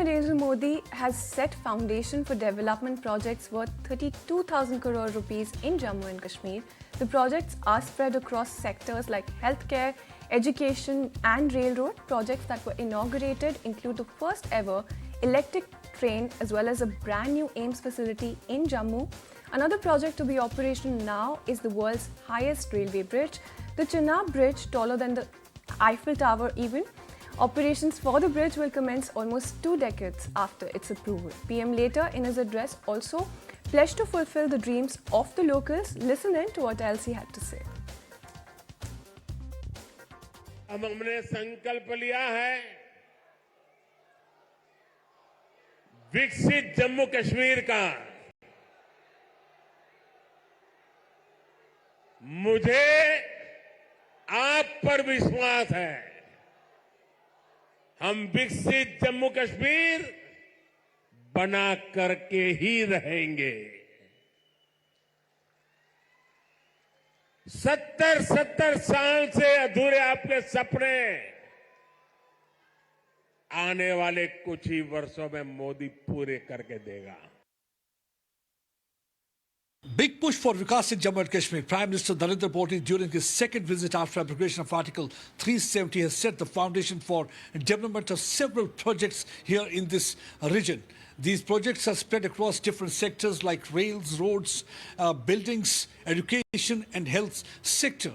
Narendra Modi has set foundation for development projects worth 32,000 crore rupees in Jammu and Kashmir. The projects are spread across sectors like healthcare, education and railroad. Projects that were inaugurated include the first ever electric train as well as a brand new AIIMS facility in Jammu. Another project to be operational now is the world's highest railway bridge, the Chenab Bridge, taller than the Eiffel Tower even. Operations for the bridge will commence almost 2 decades after its approval. PM later in his address also pledged to fulfill the dreams of the locals. Listen in to what else he had to say. अब हमने संकल्प लिया है विकसित जम्मू कश्मीर का। मुझे आप पर विश्वास है, हम विकसित जम्मू कश्मीर बना करके ही रहेंगे। 70 साल से अधूरे आपके सपने आने वाले कुछ ही वर्षों में मोदी पूरे करके देगा। Big push for Vikas in Jammu and Kashmir. Prime Minister Narendra Modi, during his second visit after abrogation of Article 370, has set the foundation for development of several projects here in this region. These projects are spread across different sectors like rails, roads, buildings, education and health sector.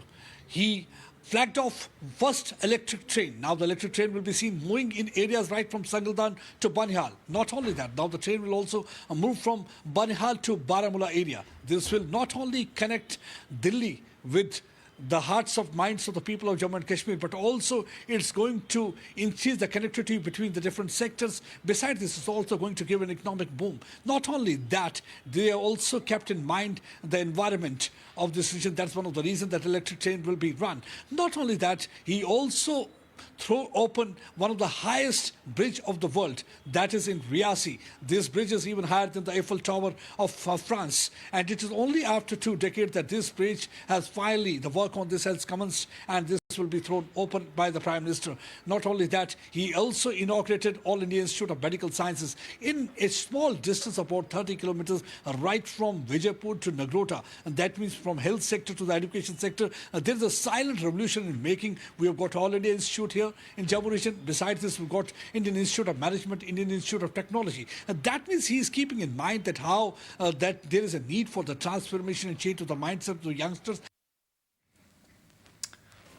He flagged off first electric train. Now the electric train will be seen moving in areas right from Sangaldan to Banihal. Not only that, now the train will also move from Banihal to Baramulla area. This will not only connect Delhi with the hearts of minds of the people of Jammu and Kashmir, but also it's going to increase the connectivity between the different sectors. Besides this, it's also going to give an economic boom. Not only that, they are also kept in mind the environment of this region. That's one of the reasons that electric train will be run. Not only that, he also throw open one of the highest bridge of the world, that is in Riasi. This bridge is even higher than the Eiffel Tower of France, and it is only after 2 decades that this bridge has finally, the work on this has commenced, and this will be thrown open by the Prime Minister. Not only that, he also inaugurated All India Institute of Medical Sciences in a small distance, about 30 kilometers, right from Vijaypur to Nagrota, and that means from health sector to the education sector. There is a silent revolution in making. We have got All India Institute here in Jammu region. Besides this, we've got Indian Institute of Management, Indian Institute of Technology. And that means he is keeping in mind that how that there is a need for the transformation and change of the mindset of the youngsters.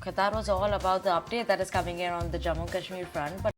Okay, that was all about the update that is coming in on the Jammu Kashmir front. But